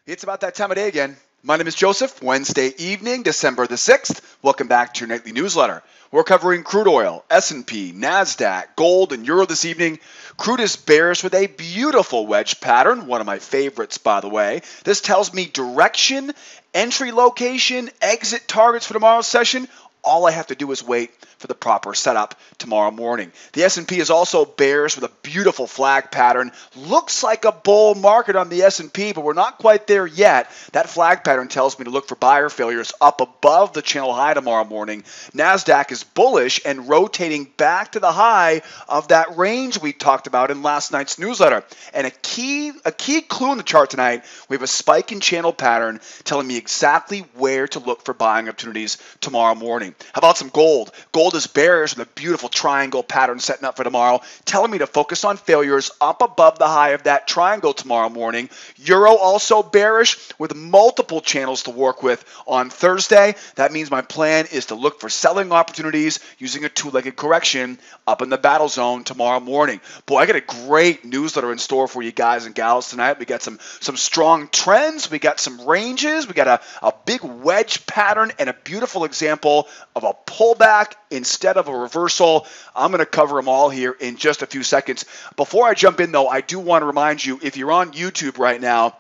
It's about that time of day again. My name is Joseph. Wednesday evening, December the 6th. Welcome back to your nightly newsletter. We're covering crude oil, S&P, Nasdaq, gold, and euro this evening. Crude is bearish with a beautiful wedge pattern, one of my favorites, by the way. This tells me direction, entry location, exit targets for tomorrow's session. All I have to do is wait for the proper setup tomorrow morning. The S&P is also bearish with a beautiful flag pattern. Looks like a bull market on the S&P, but we're not quite there yet. That flag pattern tells me to look for buyer failures up above the channel high tomorrow morning. Nasdaq is bullish and rotating back to the high of that range we talked about in last night's newsletter. And a key clue in the chart tonight, we have a spike in channel pattern telling me exactly where to look for buying opportunities tomorrow morning. How about some gold? Gold is bearish with a beautiful triangle pattern setting up for tomorrow, telling me to focus on failures up above the high of that triangle tomorrow morning. Euro also bearish with multiple channels to work with on Thursday. That means my plan is to look for selling opportunities using a two-legged correction up in the battle zone tomorrow morning. Boy, I got a great newsletter in store for you guys and gals tonight. We got some strong trends. We got some ranges. We got a big wedge pattern and a beautiful example of a pullback instead of a reversal. I'm going to cover them all here in just a few seconds. Before I jump in, though, I do want to remind you, if you're on YouTube right now,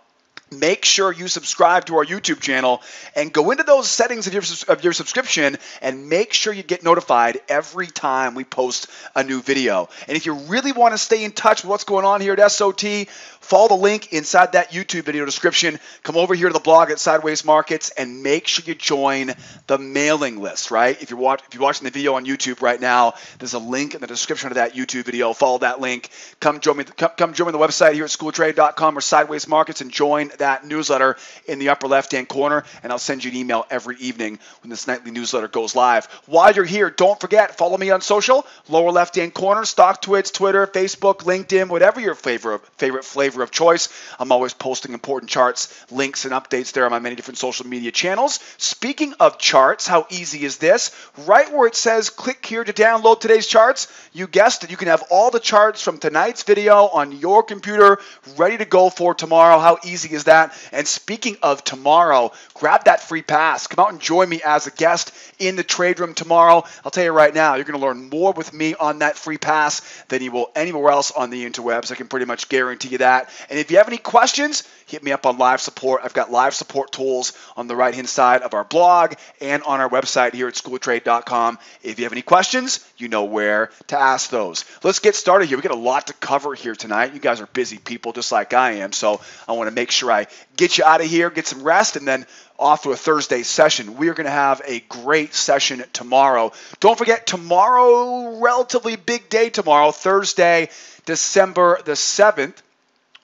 make sure you subscribe to our YouTube channel and go into those settings of your subscription and make sure you get notified every time we post a new video. And if you really want to stay in touch with what's going on here at SOT, follow the link inside that YouTube video description. Come over here to the blog at Sideways Markets and make sure you join the mailing list, right? If you're watching the video on YouTube right now, there's a link in the description of that YouTube video. Follow that link. Come join me. Come join me on the website here at schooltrade.com or Sideways Markets and join that newsletter in the upper left-hand corner, and I'll send you an email every evening when this nightly newsletter goes live. While you're here, don't forget, follow me on social, lower left-hand corner, StockTwits, Twitter, Facebook, LinkedIn, whatever your favorite flavor of choice. I'm always posting important charts, links, and updates there on my many different social media channels. Speaking of charts, how easy is this? Right where it says click here to download today's charts, you guessed it, you can have all the charts from tonight's video on your computer ready to go for tomorrow. How easy is that? And speaking of tomorrow, grab that free pass. Come out and join me as a guest in the trade room tomorrow. I'll tell you right now, you're going to learn more with me on that free pass than you will anywhere else on the interwebs. I can pretty much guarantee you that. And if you have any questions, hit me up on live support. I've got live support tools on the right-hand side of our blog and on our website here at schooltrade.com. If you have any questions, you know where to ask those. Let's get started here. We got a lot to cover here tonight. You guys are busy people just like I am, so I want to make sure I get you out of here, get some rest, and then off to a Thursday session. We are going to have a great session tomorrow. Don't forget, tomorrow, relatively big day tomorrow, Thursday, December the 7th.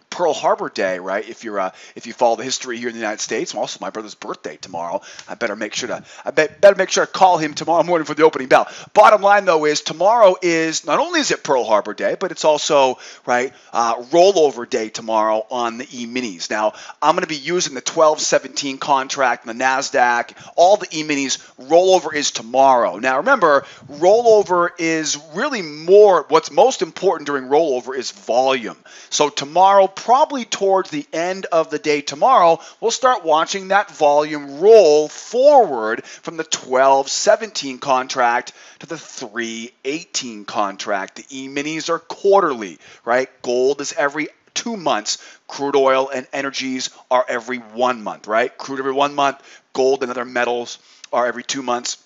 Pearl Harbor Day, right? If you follow the history here in the United States, also my brother's birthday tomorrow. I better make sure to call him tomorrow morning for the opening bell. Bottom line though is tomorrow is not only is it Pearl Harbor Day, but it's also rollover day tomorrow on the E-minis. Now I'm going to be using the 1217 contract and the Nasdaq, all the E-minis. Rollover is tomorrow. Now remember, rollover is really more. What's most important during rollover is volume. So tomorrow, probably towards the end of the day tomorrow, we'll start watching that volume roll forward from the 1217 contract to the 318 contract. The E-minis are quarterly, right? Gold is every 2 months. Crude oil and energies are every 1 month, right? Crude every 1 month, gold and other metals are every 2 months.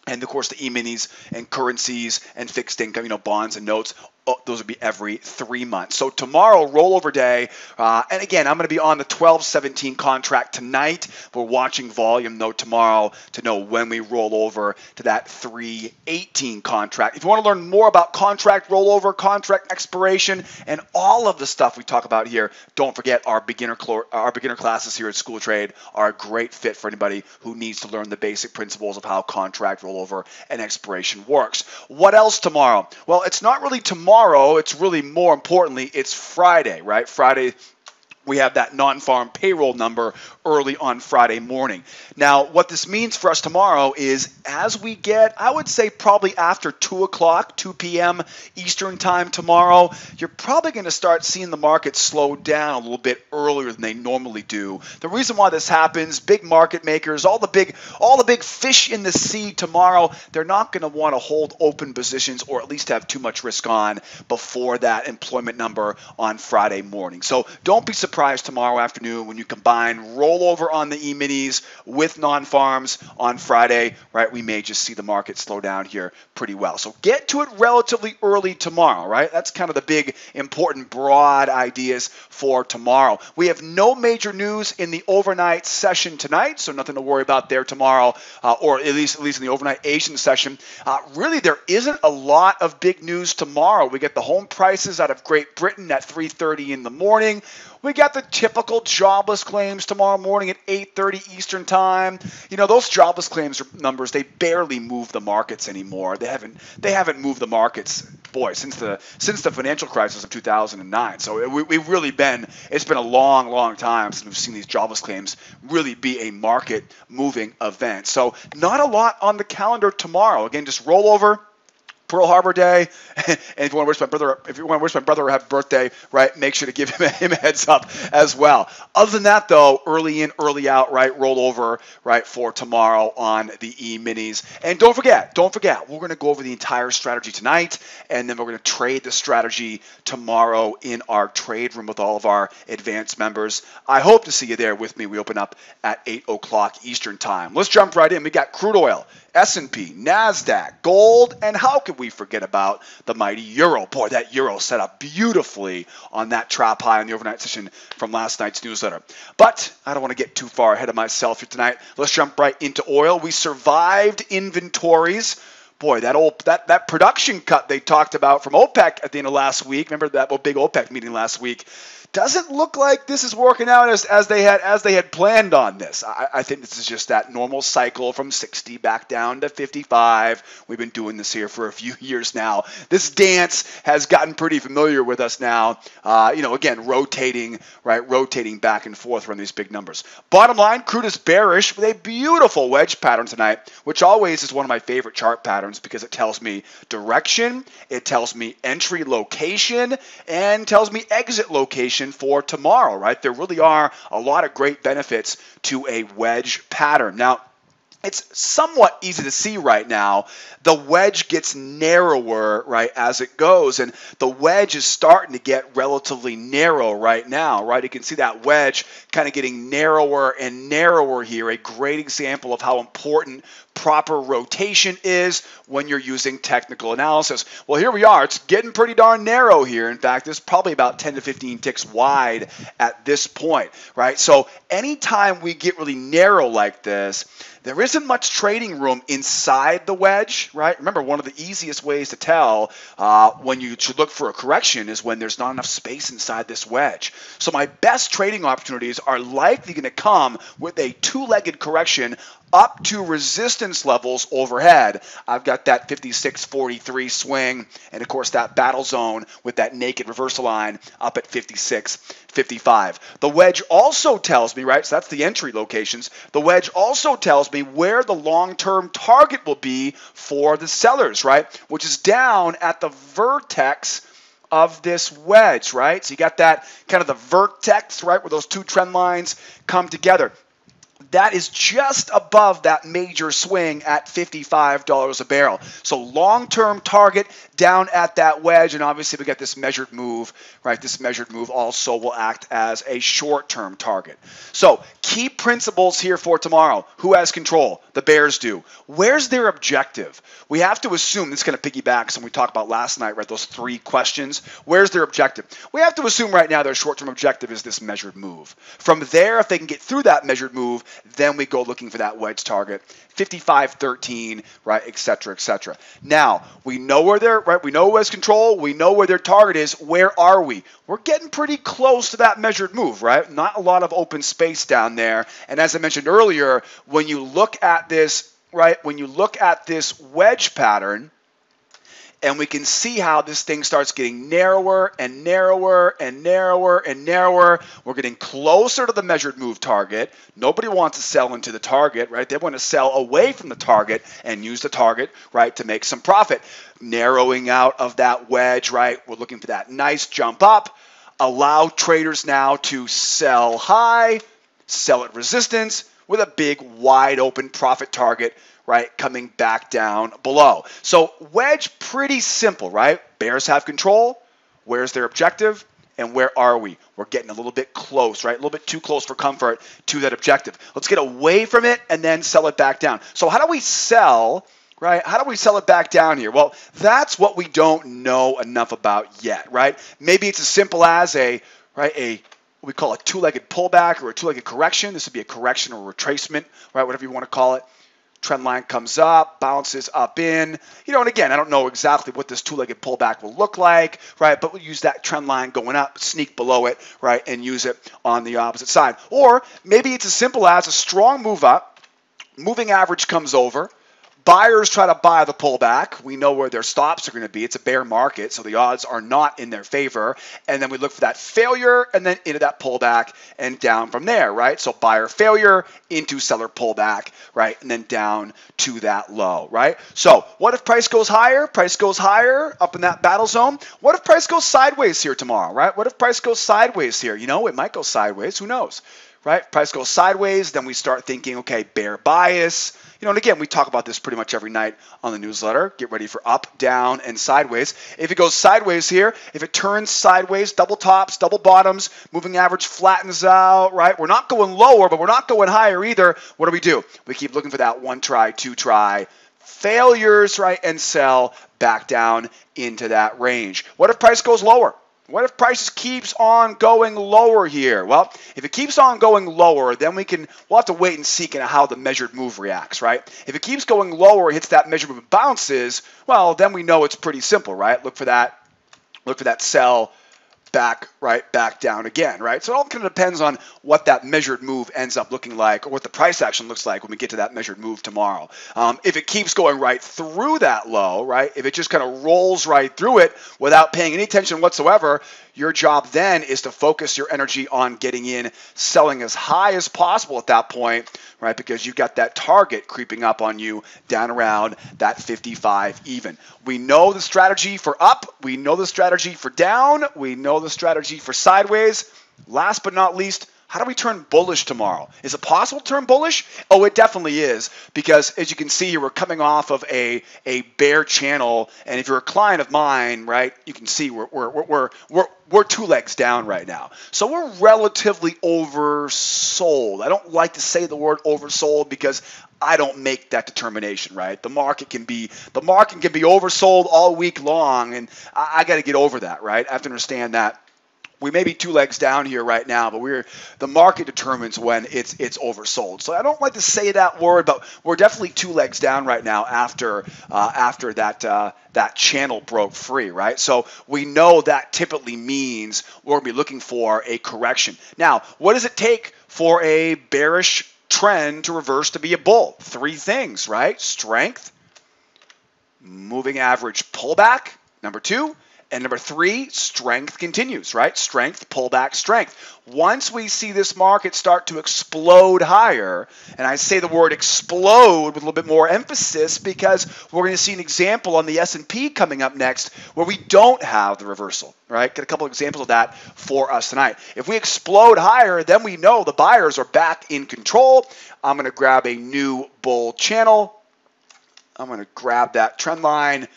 And of course the E-minis and currencies and fixed income, bonds and notes, those would be every 3 months. So tomorrow, rollover day, and again, I'm going to be on the 1217 contract tonight. We're watching volume, though, tomorrow to know when we roll over to that 318 contract. If you want to learn more about contract rollover, contract expiration, and all of the stuff we talk about here, don't forget our beginner classes here at School Trade are a great fit for anybody who needs to learn the basic principles of how contract rollover and expiration works. What else tomorrow? Well, it's not really tomorrow. It's really, more importantly, it's Friday, right? Friday, we have that non-farm payroll number early on Friday morning. Now, what this means for us tomorrow is as we get, I would say probably after 2 o'clock, 2 p.m. Eastern time tomorrow, you're probably going to start seeing the market slow down a little bit earlier than they normally do. The reason why this happens, big market makers, all the big fish in the sea tomorrow, they're not going to want to hold open positions or at least have too much risk on before that employment number on Friday morning. So don't be surprised tomorrow afternoon when you combine rollover on the E-minis with non-farms on Friday, right? We may just see the market slow down here pretty well. So get to it relatively early tomorrow, right? That's kind of the big, important, broad ideas for tomorrow. We have no major news in the overnight session tonight, so nothing to worry about there tomorrow, or at least in the overnight Asian session. Really, there isn't a lot of big news tomorrow. We get the home prices out of Great Britain at 3:30 in the morning. We got the typical jobless claims tomorrow morning at 8:30 Eastern time. You know, those jobless claims numbers, they barely move the markets anymore. They haven't moved the markets, boy, since the financial crisis of 2009. So it's been a long time since we've seen these jobless claims really be a market moving event. So not a lot on the calendar tomorrow. Again, just roll over. Pearl Harbor Day, and if you want to wish my brother a happy birthday, right, make sure to give him a heads up as well. Other than that, though, early in, early out, right, roll over, right, for tomorrow on the E-minis. And don't forget, we're going to go over the entire strategy tonight, and then we're going to trade the strategy tomorrow in our trade room with all of our advanced members. I hope to see you there with me. We open up at 8 o'clock Eastern time. Let's jump right in. We got crude oil, S&P, Nasdaq, gold, and how could we forget about the mighty euro? Boy, that euro set up beautifully on that trap high in the overnight session from last night's newsletter. But I don't want to get too far ahead of myself here tonight. Let's jump right into oil. We survived inventories. Boy, that production cut they talked about from OPEC at the end of last week. Remember that big OPEC meeting last week? Doesn't look like this is working out as they had planned on this. I think this is just that normal cycle from 60 back down to 55. We've been doing this here for a few years now. This dance has gotten pretty familiar with us now. Again, rotating back and forth around these big numbers. Bottom line, crude is bearish with a beautiful wedge pattern tonight, which always is one of my favorite chart patterns because it tells me direction, it tells me entry location, and tells me exit location for tomorrow, right? There really are a lot of great benefits to a wedge pattern. Now, it's somewhat easy to see right now. The wedge gets narrower, right, as it goes, and the wedge is starting to get relatively narrow right now, right? You can see that wedge kind of getting narrower and narrower here. A great example of how important proper rotation is when you're using technical analysis. Well, here we are. It's getting pretty darn narrow here. In fact, it's probably about 10 to 15 ticks wide at this point, right? So anytime we get really narrow like this, there isn't much trading room inside the wedge, right? Remember, one of the easiest ways to tell when you should look for a correction is when there's not enough space inside this wedge. So my best trading opportunities are likely going to come with a two-legged correction up to resistance levels overhead. I've got that 56.43 swing, and of course that battle zone with that naked reversal line up at 56.55. The wedge also tells me, right, so that's the entry locations. The wedge also tells me where the long-term target will be for the sellers, right, which is down at the vertex of this wedge, right? So you got that kind of the vertex, right, where those two trend lines come together. That is just above that major swing at $55 a barrel. So long-term target down at that wedge, and obviously we got this measured move, right? This measured move also will act as a short-term target. So key principles here for tomorrow. Who has control? The bears do. Where's their objective? We have to assume, this is going to piggyback something we talked about last night, right? Those three questions. Where's their objective? We have to assume right now their short-term objective is this measured move. From there, if they can get through that measured move, then we go looking for that wedge target, 55.13, right, et cetera, et cetera. Now, we know where they're, right, we know who has control, we know where their target is. Where are we? We're getting pretty close to that measured move, right? Not a lot of open space down there. And as I mentioned earlier, when you look at this, right, when you look at this wedge pattern, and we can see how this thing starts getting narrower and narrower and narrower and narrower. We're getting closer to the measured move target. Nobody wants to sell into the target, right? They want to sell away from the target and use the target, right, to make some profit. Narrowing out of that wedge, right? We're looking for that nice jump up. Allow traders now to sell high, sell at resistance with a big wide open profit target, right, coming back down below. So wedge, pretty simple, right? Bears have control. Where's their objective? And where are we? We're getting a little bit close, right? A little bit too close for comfort to that objective. Let's get away from it and then sell it back down. So how do we sell, right? How do we sell it back down here? Well, that's what we don't know enough about yet, right? Maybe it's as simple as what we call a two-legged pullback or a two-legged correction. This would be a correction or retracement, right? Whatever you want to call it. Trend line comes up, bounces up in, and again, I don't know exactly what this two-legged pullback will look like, right? But we'll use that trend line going up, sneak below it, right? And use it on the opposite side. Or maybe it's as simple as a strong move up, moving average comes over, buyers try to buy the pullback. We know where their stops are going to be. It's a bear market, so the odds are not in their favor. And then we look for that failure and then into that pullback and down from there, right? So buyer failure into seller pullback, right? And then down to that low, right? So what if price goes higher? Price goes higher up in that battle zone. What if price goes sideways here tomorrow, right? What if price goes sideways here? It might go sideways. Who knows? Right? Price goes sideways, then we start thinking, okay, bear bias. And again, we talk about this pretty much every night on the newsletter. Get ready for up, down, and sideways. If it goes sideways here, if it turns sideways, double tops, double bottoms, moving average flattens out, right? We're not going lower, but we're not going higher either. What do? We keep looking for that one try, two try, failures, right? And sell back down into that range. What if price goes lower? What if prices keeps on going lower here? Well, if it keeps on going lower, then we'll have to wait and see kind of how the measured move reacts, right? If it keeps going lower, hits that measured move and bounces, well, then we know it's pretty simple, right? Look for that sell back down again, right? So it all kind of depends on what that measured move ends up looking like or what the price action looks like when we get to that measured move tomorrow. If it keeps going right through that low, right? If it just kind of rolls right through it without paying any attention whatsoever, your job then is to focus your energy on getting in, selling as high as possible at that point, right? Because you've got that target creeping up on you down around that 55 even. We know the strategy for up. We know the strategy for down. We know the strategy for sideways. Last but not least, how do we turn bullish tomorrow? Is it possible to turn bullish? Oh, it definitely is, because as you can see here, we're coming off of a bear channel, and if you're a client of mine, right, you can see we're two legs down right now. So we're relatively oversold. I don't like to say the word oversold because I don't make that determination, right? The market can be oversold all week long, and I got to get over that, right? I have to understand that. We may be two legs down here right now, but the market determines when it's oversold. So I don't like to say that word, but we're definitely two legs down right now after that channel broke free, right? So we know that typically means we're going to be looking for a correction. Now, what does it take for a bearish trend to reverse to be a bull? Three things, right? Strength, moving average pullback, number two. And number three, strength continues, right? Strength, pullback, strength. Once we see this market start to explode higher, and I say the word explode with a little bit more emphasis because we're going to see an example on the S&P coming up next where we don't have the reversal, right? Get a couple examples of that for us tonight. If we explode higher, then we know the buyers are back in control. I'm going to grab a new bull channel. I'm going to grab that trend line,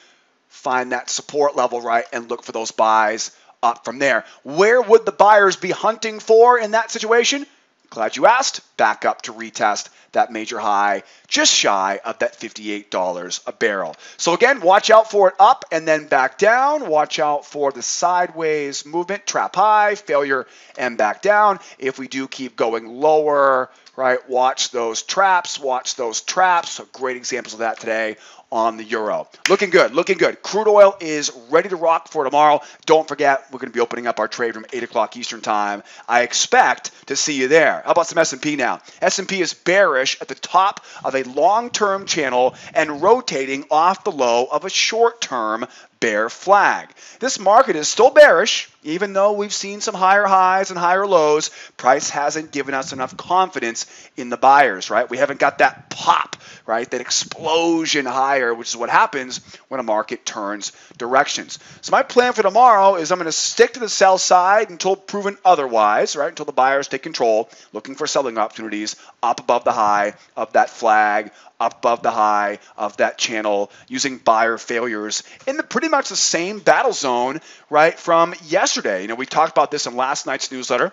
find that support level, right, and look for those buys up from there. Where would the buyers be hunting for in that situation? Glad you asked. Back up to retest that major high, just shy of that $58 a barrel. So again, watch out for it up and then back down. Watch out for the sideways movement, trap high, failure, and back down. If we do keep going lower, right, watch those traps, So great examples of that today on the euro. Looking good, looking good. Crude oil is ready to rock for tomorrow. Don't forget, we're going to be opening up our trade room 8 o'clock Eastern time. I expect to see you there. How about some S&P now? S&P is bearish at the top of a long-term channel and rotating off the low of a short-term bear flag. This market is still bearish, even though we've seen some higher highs and higher lows. Price hasn't given us enough confidence in the buyers, right? We haven't got that pop, right? That explosion higher, which is what happens when a market turns directions. So my plan for tomorrow is I'm going to stick to the sell side until proven otherwise, right? Until the buyers take control, looking for selling opportunities up above the high of that flag, up above the high of that channel, using buyer failures in pretty much the same battle zone, right, from yesterday. You know, we talked about this in last night's newsletter.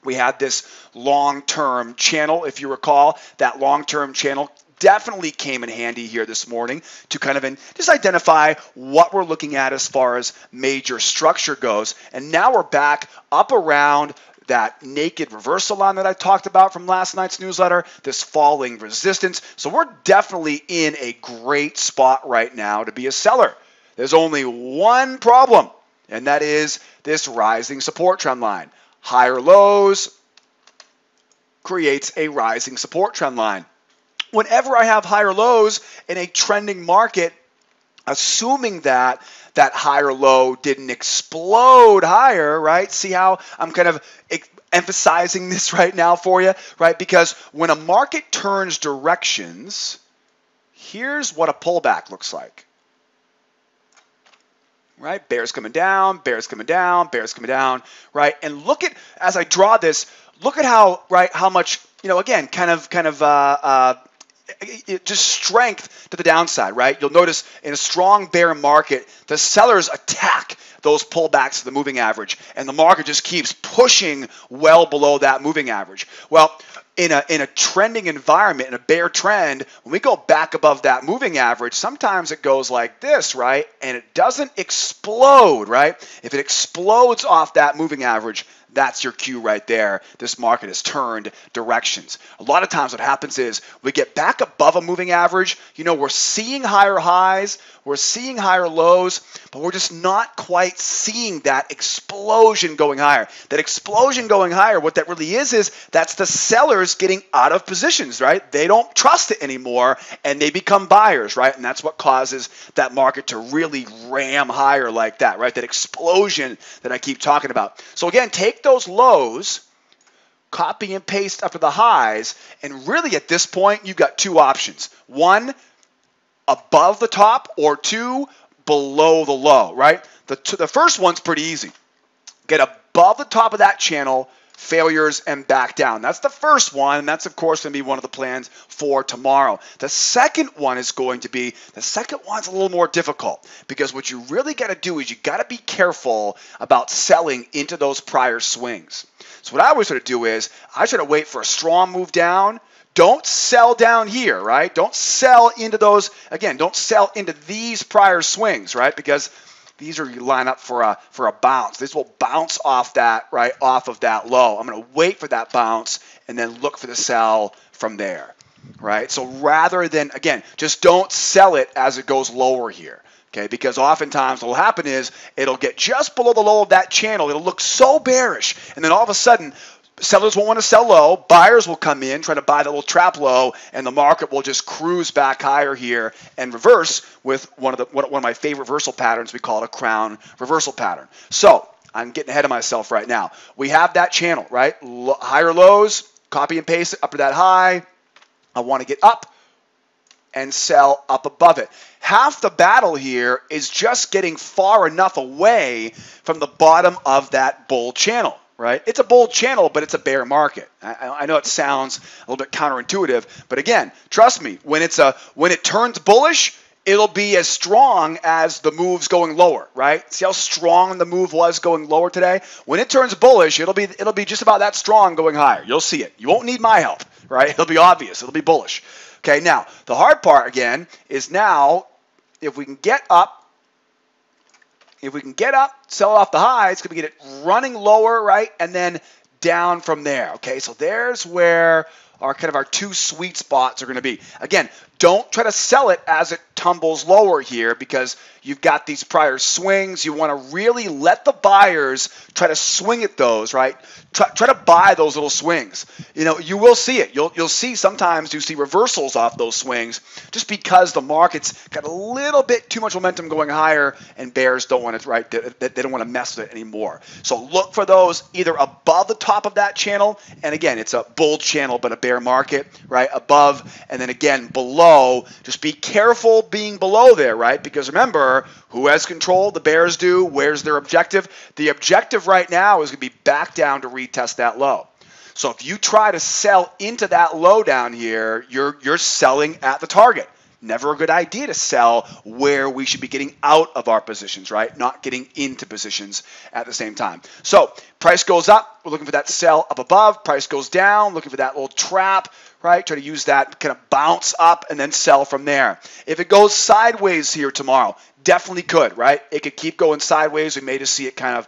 We had this long-term channel, if you recall. That long-term channel definitely came in handy here this morning to kind of just identify what we're looking at as far as major structure goes. And now we're back up around that naked reversal line that I talked about from last night's newsletter, this falling resistance. So we're definitely in a great spot right now to be a seller. There's only one problem, and that is this rising support trend line. Higher lows creates a rising support trend line. Whenever I have higher lows in a trending market, assuming that that higher low didn't explode higher, right? See how I'm kind of emphasizing this right now for you, right? Because when a market turns directions, here's what a pullback looks like. Right? Bears coming down, bears coming down, bears coming down, right? And look at, as I draw this, look at how, right, how much, you know, again, just strength to the downside, right? You'll notice in a strong bear market, the sellers attack those pullbacks to the moving average, and the market just keeps pushing well below that moving average. Well, in a trending environment, in a bear trend, when we go back above that moving average, sometimes it goes like this, right? And it doesn't explode, right? If it explodes off that moving average, that's your cue right there. This market has turned directions. A lot of times what happens is we get back above a moving average. You know, we're seeing higher highs, we're seeing higher lows, but we're just not quite seeing that explosion going higher. That explosion going higher, what that really is that's the sellers getting out of positions, right? They don't trust it anymore, and they become buyers, right? And that's what causes that market to really ram higher like that, right? That explosion that I keep talking about. So again, take those lows, copy and paste up to the highs, and really at this point, you've got two options. One, above the top, or two, below the low, right? The first one's pretty easy. Get above the top of that channel, failures, and back down. That's the first one, and that's, of course, going to be one of the plans for tomorrow. The second one is going to be, the second one's a little more difficult, because what you really got to do is you got to be careful about selling into those prior swings. So what I always try to do is, I try to wait for a strong move down. Don't sell down here, right? Don't sell into those, again, don't sell into these prior swings, right? Because these are, you line up for a bounce. This will bounce off that, right, off of that low. I'm going to wait for that bounce and then look for the sell from there, right? So rather than, again, just don't sell it as it goes lower here, okay? Because oftentimes what will happen is it'll get just below the low of that channel. It'll look so bearish, and then all of a sudden, sellers won't want to sell low. Buyers will come in, try to buy the little trap low, and the market will just cruise back higher here and reverse with one of my favorite reversal patterns. We call it a crown reversal pattern. So I'm getting ahead of myself right now. We have that channel, right? Higher lows, copy and paste it up to that high. I want to get up and sell up above it. Half the battle here is just getting far enough away from the bottom of that bull channel. Right? It's a bull channel, but it's a bear market. I know it sounds a little bit counterintuitive, but again, trust me, when it turns bullish, it'll be as strong as the moves going lower, right? See how strong the move was going lower today? When it turns bullish, it'll be just about that strong going higher. You'll see it. You won't need my help, right? It'll be obvious. It'll be bullish. Okay, now, the hard part again is now if we can get up, sell it off the high, it's going to get it running lower, right? And then down from there, okay? So there's where are kind of our two sweet spots are going to be. Again, don't try to sell it as it tumbles lower here because you've got these prior swings. You want to really let the buyers try to swing at those, right? Try to buy those little swings. You know, you will see it. You'll see sometimes you see reversals off those swings just because the market's got a little bit too much momentum going higher and bears don't want to, right? They don't want to mess with it anymore. So look for those either above the top of that channel, and again, it's a bull channel but a bear market, right? Above, and then again below. Just be careful being below there, right? Because remember, who has control? The bears do. Where's their objective? The objective right now is going to be back down to retest that low. So if you try to sell into that low down here, you're selling at the target. Never a good idea to sell where we should be getting out of our positions, right? Not getting into positions at the same time. So price goes up, we're looking for that sell up above. Price goes down, looking for that little trap, right? Try to use that kind of bounce up and then sell from there. If it goes sideways here tomorrow, definitely could, right? It could keep going sideways. We may just see it kind of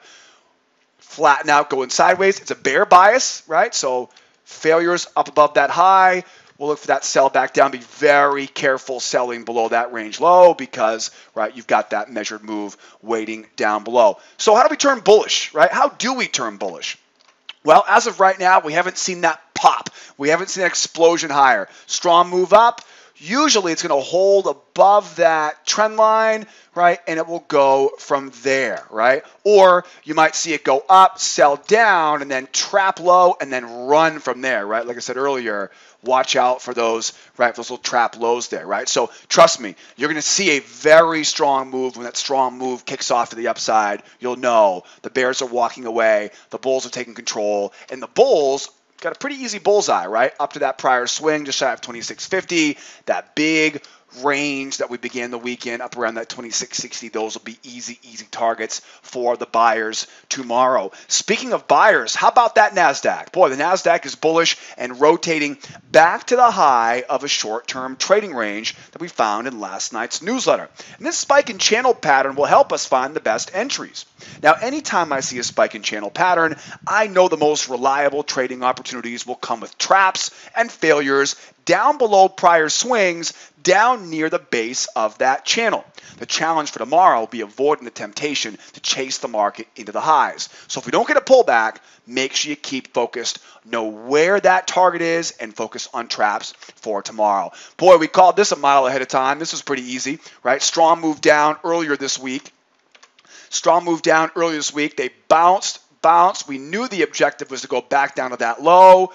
flatten out going sideways. It's a bear bias, right? So failures up above that high. We'll look for that sell back down. Be very careful selling below that range low because, right, you've got that measured move waiting down below. So how do we turn bullish, right? How do we turn bullish? Well, as of right now, we haven't seen that pop. We haven't seen an explosion higher. Strong move up. Usually it's going to hold above that trend line, right, and it will go from there, right? Or you might see it go up, sell down, and then trap low, and then run from there, right? Like I said earlier, watch out for those, right, those little trap lows there, right? So trust me, you're going to see a very strong move. When that strong move kicks off to the upside, you'll know the bears are walking away, the bulls are taking control, and the bulls got a pretty easy bullseye, right? Up to that prior swing, just shy of 2650, that big range that we began the weekend up around that 2660. Those will be easy targets for the buyers tomorrow. Speaking of buyers, how about that Nasdaq? Boy, the Nasdaq is bullish and rotating back to the high of a short-term trading range that we found in last night's newsletter. And this spike in channel pattern will help us find the best entries. Now, anytime I see a spike in channel pattern, I know the most reliable trading opportunities will come with traps and failures down below prior swings, down near the base of that channel. The challenge for tomorrow will be avoiding the temptation to chase the market into the highs. So if we don't get a pullback, make sure you keep focused, know where that target is, and focus on traps for tomorrow. Boy, we called this a mile ahead of time. This was pretty easy, right? Strong move down earlier this week. Strong move down earlier this week. They bounced. We knew the objective was to go back down to that low.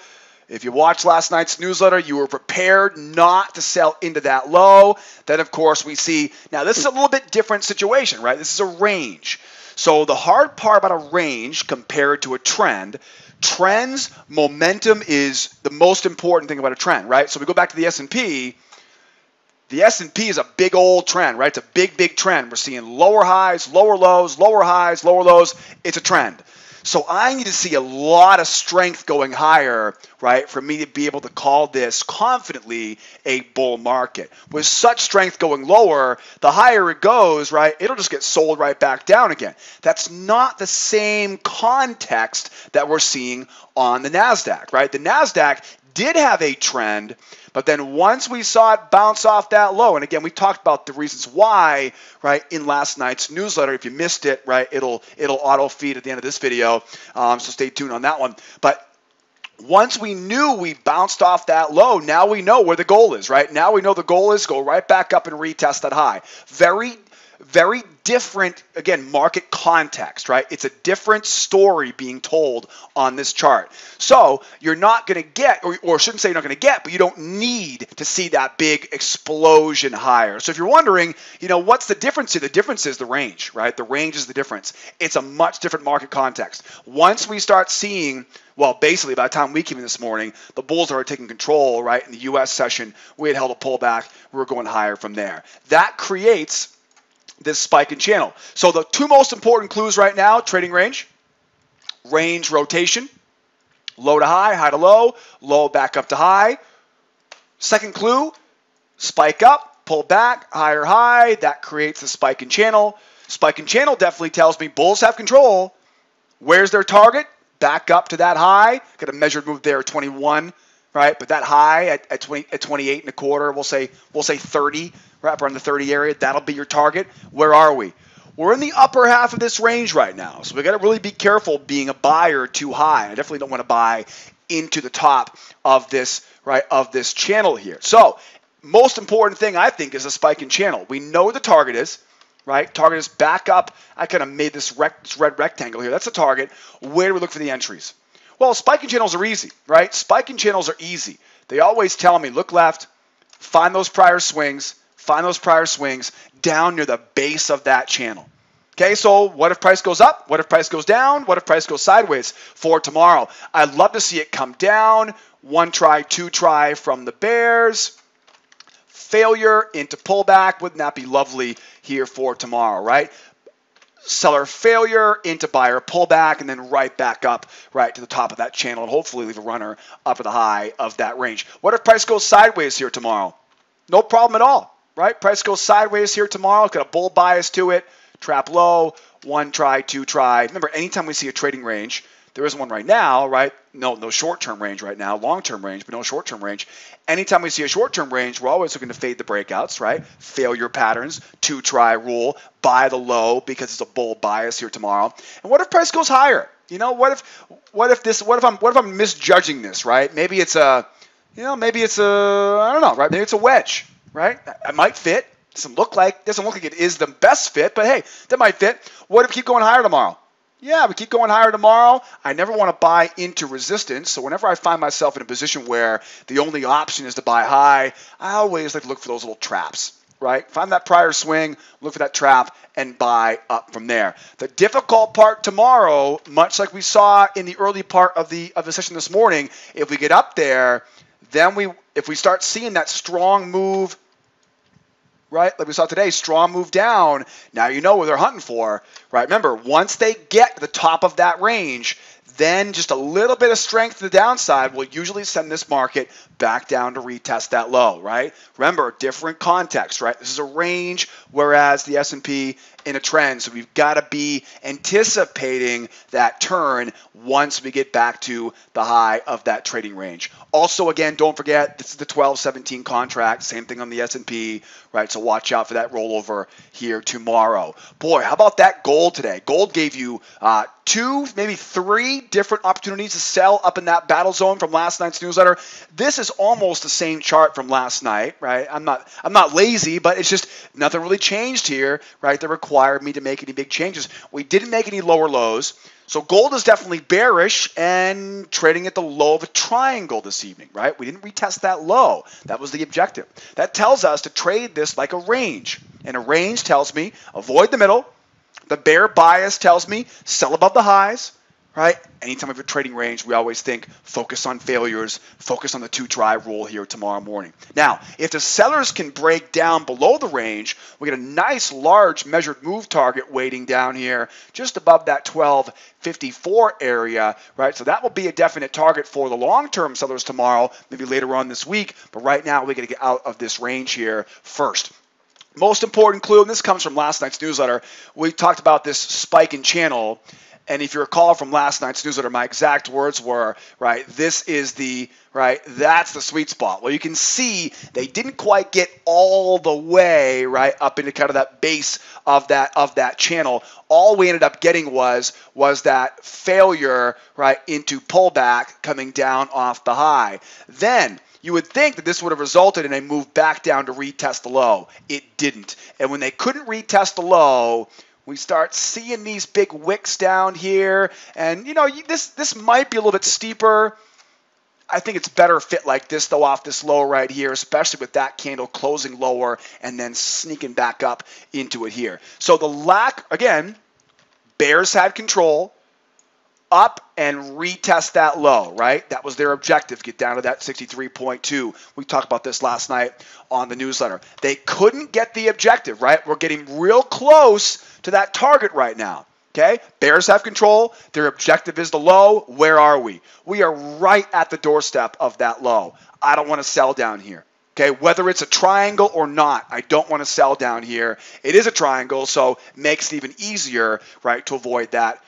If you watched last night's newsletter, you were prepared not to sell into that low. Then, of course, we see, now this is a little bit different situation, right? This is a range. So the hard part about a range compared to a trend, trends, momentum is the most important thing about a trend, right? So we go back to the S&P. The S&P is a big old trend, right? It's a big trend. We're seeing lower highs, lower lows, lower highs, lower lows. It's a trend. So I need to see a lot of strength going higher, right, for me to be able to call this confidently a bull market. With such strength going lower, the higher it goes, right, it'll just get sold right back down again. That's not the same context that we're seeing on the Nasdaq, right? The Nasdaq did have a trend, but then once we saw it bounce off that low, and again, we talked about the reasons why, right, in last night's newsletter. If you missed it, right, it'll auto feed at the end of this video, so stay tuned on that one. But once we knew we bounced off that low, now we know where the goal is, right? Now we know the goal is go right back up and retest that high. Very different, again, market context, right? It's a different story being told on this chart. So you're not going to get, or shouldn't say you're not going to get, but you don't need to see that big explosion higher. So if you're wondering, you know, what's the difference here? The difference is the range, right? The range is the difference. It's a much different market context. Once we start seeing, well, basically by the time we came in this morning, the bulls are taking control, right? In the U.S. session, we had held a pullback. We were going higher from there. That creates this spike in channel. So the two most important clues right now, trading range rotation, low to high, high to low, low back up to high. Second clue, spike up, pull back, higher high, that creates a spike in channel. Spike in channel definitely tells me bulls have control. Where's their target? Back up to that high. Got a measured move there, 21. right? But that high at 28 and a quarter, we'll say 30, right around the 30 area. That'll be your target. Where are we? We're in the upper half of this range right now, so we got to really be careful being a buyer too high. I definitely don't want to buy into the top of this, right, of this channel here. So most important thing I think is a spike in channel. We know what the target is, right? Target is back up. I kind of made this red rectangle here. That's the target. Where do we look for the entries? Well, spiking channels are easy, right? Spiking channels are easy. They always tell me, look left, find those prior swings down near the base of that channel. Okay, so what if price goes up? What if price goes down? What if price goes sideways for tomorrow? I'd love to see it come down. 1 try, 2 try from the bears. Failure into pullback. Wouldn't that be lovely here for tomorrow, right? Seller failure into buyer pullback, and then right back up right to the top of that channel, and hopefully leave a runner up at the high of that range. What if price goes sideways here tomorrow? No problem at all, right? Price goes sideways here tomorrow. It's got a bull bias to it. Trap low, 1 try, 2 try. Remember, anytime we see a trading range, there isn't one right now, right? No short-term range right now, long-term range, but no short-term range. Anytime we see a short-term range, we're always looking to fade the breakouts, right? Failure patterns, 2 try rule, buy the low because it's a bull bias here tomorrow. And what if price goes higher? You know, what if I'm misjudging this, right? Maybe it's a, I don't know, right? Maybe it's a wedge, right? It might fit. Doesn't look like it is the best fit, but hey, that might fit. What if we keep going higher tomorrow? Yeah, we keep going higher tomorrow. I never want to buy into resistance, so whenever I find myself in a position where the only option is to buy high, I always like to look for those little traps, right? Find that prior swing, look for that trap, and buy up from there. The difficult part tomorrow, much like we saw in the early part of the session this morning, if we get up there, then if we start seeing that strong move, right, like we saw today, strong move down, now you know what they're hunting for, right? Remember, once they get to the top of that range, then just a little bit of strength to the downside will usually send this market back down to retest that low, right? Remember, different context, right? This is a range, whereas the S&P in a trend. So we've got to be anticipating that turn once we get back to the high of that trading range. Also, again, don't forget, this is the 12-17 contract. Same thing on the S&P, right? So watch out for that rollover here tomorrow. Boy, how about that gold today? Gold gave you 2, maybe 3 different opportunities to sell up in that battle zone from last night's newsletter. This is almost the same chart from last night, right? I'm not lazy, but it's just nothing really changed here, right? That required me to make any big changes. We didn't make any lower lows. So gold is definitely bearish and trading at the low of a triangle this evening, right? We didn't retest that low. That was the objective. That tells us to trade this like a range. And a range tells me avoid the middle. The bear bias tells me sell above the highs, right? Anytime we have a trading range, we always think focus on failures, focus on the 2-try rule here tomorrow morning. Now, if the sellers can break down below the range, we get a nice large measured move target waiting down here just above that 1254 area, right? So that will be a definite target for the long-term sellers tomorrow, maybe later on this week. But right now, we got to get out of this range here first. Most important clue, and this comes from last night's newsletter, we talked about this spike in channel. And if you recall from last night's newsletter, my exact words were, right, this is the, right, that's the sweet spot. Well, you can see they didn't quite get all the way, right, up into kind of that base of that channel. All we ended up getting was that failure, right, into pullback coming down off the high. Then you would think that this would have resulted in a move back down to retest the low. It didn't. And when they couldn't retest the low, we start seeing these big wicks down here. And, you know, this might be a little bit steeper. I think it's better fit like this, though, off this low right here, especially with that candle closing lower and then sneaking back up into it here. So the lack, again, bears had control. Up and retest that low, right? That was their objective, get down to that 63.2. We talked about this last night on the newsletter. They couldn't get the objective, right? We're getting real close to that target right now, okay? Bears have control. Their objective is the low. Where are we? We are right at the doorstep of that low. I don't want to sell down here. Okay, whether it's a triangle or not, I don't want to sell down here. It is a triangle, so it makes it even easier, right, to avoid that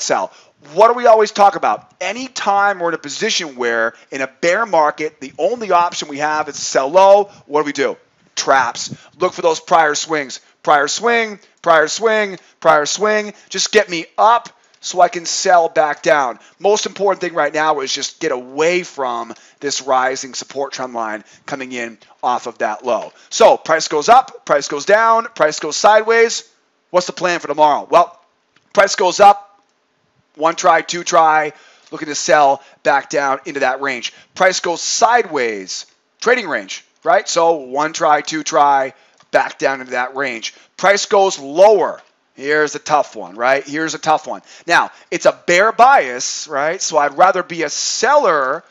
sell. What do we always talk about? Anytime we're in a position where in a bear market, the only option we have is to sell low, what do? Traps. Look for those prior swings. Prior swing, prior swing, prior swing. Just get me up so I can sell back down. Most important thing right now is just get away from this rising support trend line coming in off of that low. So price goes up, price goes down, price goes sideways. What's the plan for tomorrow? Well, price goes up. One try, two try, looking to sell back down into that range. Price goes sideways, trading range, right? So one try, two try, back down into that range. Price goes lower. Here's a tough one, right? Here's a tough one. Now, it's a bear bias, right? So I'd rather be a seller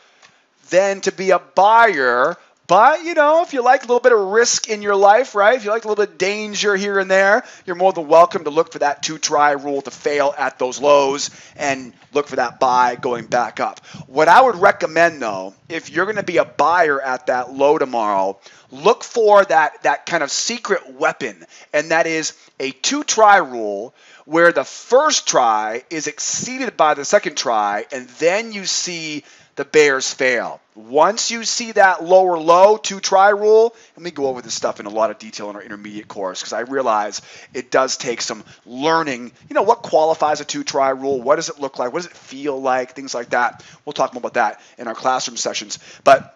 than to be a buyer. But, you know, if you like a little bit of risk in your life, right, if you like a little bit of danger here and there, you're more than welcome to look for that two-try rule to fail at those lows and look for that buy going back up. What I would recommend, though, if you're going to be a buyer at that low tomorrow, look for that kind of secret weapon, and that is a two-try rule where the first try is exceeded by the second try, and then you see the bears fail. Once you see that lower low two-try rule, and we go over this stuff in a lot of detail in our intermediate course because I realize it does take some learning. You know, what qualifies a two-try rule? What does it look like? What does it feel like? Things like that. We'll talk more about that in our classroom sessions. But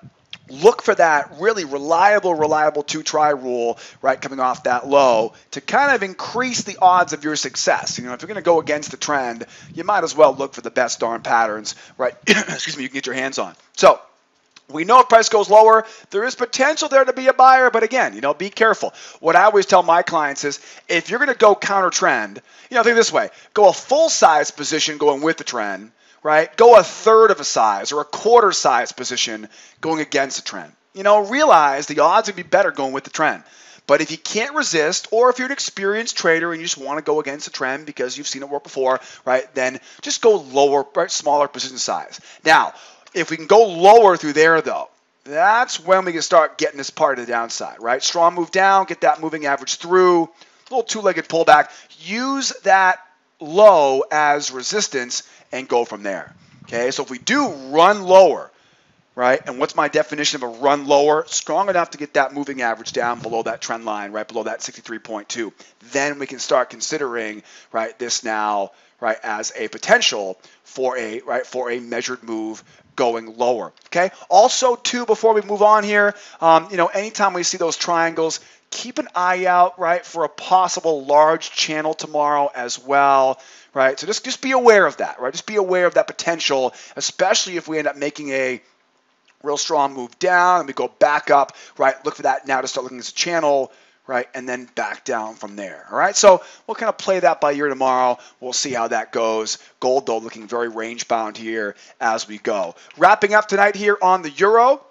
look for that really reliable two-try rule, right, coming off that low to kind of increase the odds of your success. You know, if you're going to go against the trend, you might as well look for the best darn patterns, right, excuse me, you can get your hands on. So we know if price goes lower, there is potential there to be a buyer, but again, you know, be careful. What I always tell my clients is if you're going to go counter trend, you know, think this way, go a full size position going with the trend, right? Go a third of a size or a quarter size position going against the trend. You know, realize the odds would be better going with the trend. But if you can't resist, or if you're an experienced trader and you just want to go against the trend because you've seen it work before, right, then just go lower, right, smaller position size. Now, if we can go lower through there, though, that's when we can start getting this part of the downside, right? Strong move down, get that moving average through, a little two-legged pullback. Use that low as resistance and go from there. Okay, so if we do run lower, right, and what's my definition of a run lower? Strong enough to get that moving average down below that trend line, right, below that 63.2. Then we can start considering, right, this now, right, as a potential for a measured move going lower. Okay. Also, too, before we move on here, you know, anytime we see those triangles, keep an eye out, right, for a possible large channel tomorrow as well, right? So just be aware of that, right? Just be aware of that potential, especially if we end up making a real strong move down and we go back up, right? Look for that now to start looking as a channel, right? And then back down from there, all right? So we'll kind of play that by ear tomorrow. We'll see how that goes. Gold, though, looking very range-bound here as we go. Wrapping up tonight here on the Euro.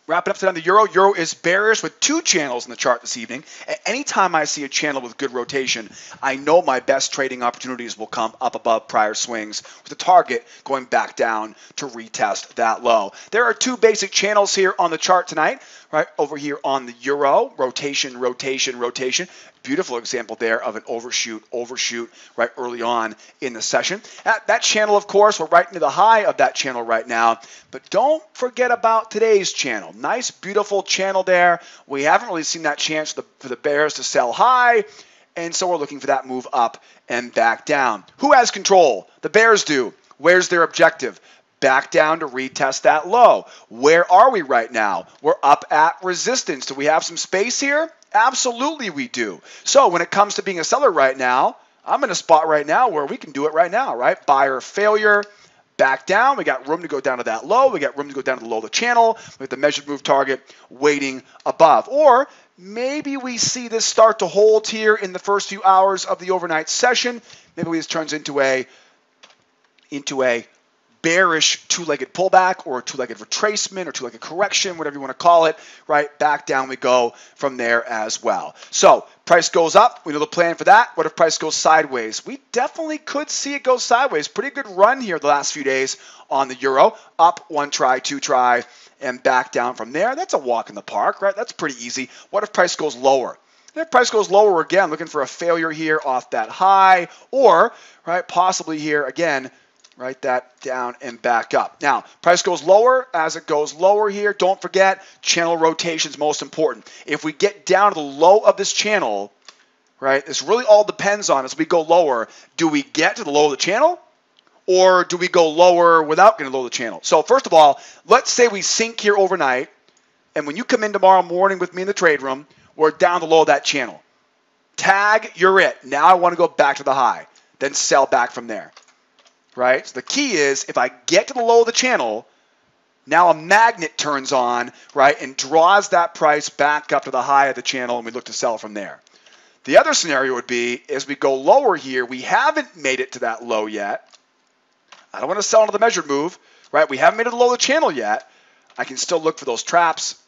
Euro is bearish with two channels in the chart this evening. Anytime I see a channel with good rotation, I know my best trading opportunities will come up above prior swings with the target going back down to retest that low. There are two basic channels here on the chart tonight, right? Over here on the Euro, rotation. Beautiful example there of an overshoot, right, early on in the session. That channel, of course, we're right into the high of that channel right now. But don't forget about today's channel. Nice, beautiful channel there. We haven't really seen that chance for the bears to sell high. And so we're looking for that move up and back down. Who has control? The bears do. Where's their objective? Back down to retest that low. Where are we right now? We're up at resistance. Do we have some space here? Absolutely we do. So when it comes to being a seller right now, I'm in a spot right now where we can do it right now, right? Buyer failure, back down. We got room to go down to that low. We got room to go down to the low of the channel with the measured move target waiting above. Or maybe we see this start to hold here in the first few hours of the overnight session. Maybe this turns into a bearish two-legged pullback or a two-legged retracement or two-legged correction, whatever you want to call it, right? Back down we go from there as well. So price goes up. We know the plan for that. What if price goes sideways? We definitely could see it go sideways. Pretty good run here the last few days on the Euro. Up, one try, two try, and back down from there. That's a walk in the park, right? That's pretty easy. What if price goes lower? If price goes lower again, looking for a failure here off that high, or right, possibly here again, write that down and back up. Now, price goes lower. As it goes lower here, don't forget, channel rotation is most important. If we get down to the low of this channel, right, this really all depends on, as we go lower, do we get to the low of the channel, or do we go lower without getting low of the channel? So first of all, let's say we sink here overnight, and when you come in tomorrow morning with me in the trade room, we're down the low of that channel. Tag, you're it. Now I want to go back to the high, then sell back from there. Right? So the key is, if I get to the low of the channel, now a magnet turns on, right, and draws that price back up to the high of the channel, and we look to sell from there. The other scenario would be, as we go lower here, we haven't made it to that low yet. I don't want to sell into the measured move, right? We haven't made it to the low of the channel yet. I can still look for those traps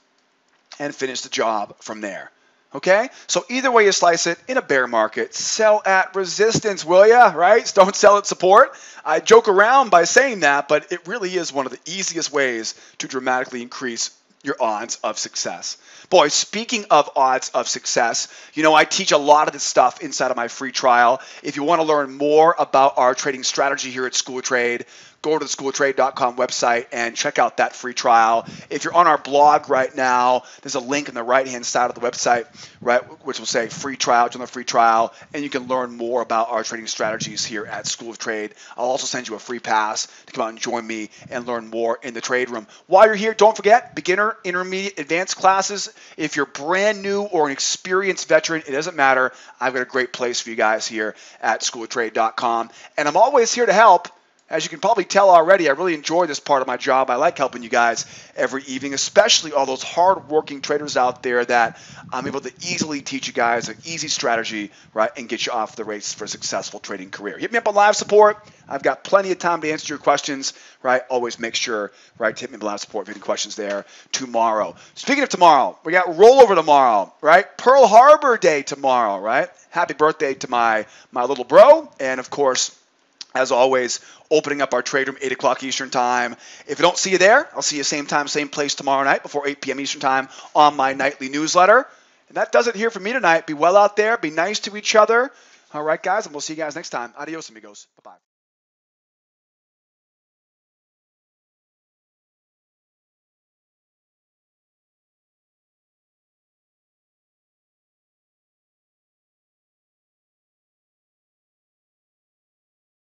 and finish the job from there. Okay? So either way you slice it, in a bear market, sell at resistance, will ya? Right? Don't sell at support. I joke around by saying that, but it really is one of the easiest ways to dramatically increase your odds of success. Boy, speaking of odds of success, you know, I teach a lot of this stuff inside of my free trial. If you want to learn more about our trading strategy here at School of Trade, go to the schooloftrade.com website and check out that free trial. If you're on our blog right now, there's a link on the right-hand side of the website, right, which will say free trial, join the free trial, and you can learn more about our trading strategies here at School of Trade. I'll also send you a free pass to come out and join me and learn more in the trade room. While you're here, don't forget, beginner, intermediate, advanced classes. If you're brand new or an experienced veteran, it doesn't matter. I've got a great place for you guys here at schooloftrade.com, and I'm always here to help. As you can probably tell already, I really enjoy this part of my job. I like helping you guys every evening, especially all those hard-working traders out there that I'm able to easily teach you guys an easy strategy, right, and get you off the race for a successful trading career. Hit me up on live support. I've got plenty of time to answer your questions, right? Always make sure, right, to hit me on live support if you have any questions there tomorrow. Speaking of tomorrow, we got rollover tomorrow, right? Pearl Harbor Day tomorrow, right? Happy birthday to my little bro, and of course, as always, opening up our trade room 8 o'clock Eastern time. If I don't see you there, I'll see you same time, same place tomorrow night before 8 p.m. Eastern time on my nightly newsletter. And that does it here for me tonight. Be well out there. Be nice to each other. All right, guys, and we'll see you guys next time. Adios, amigos. Bye-bye.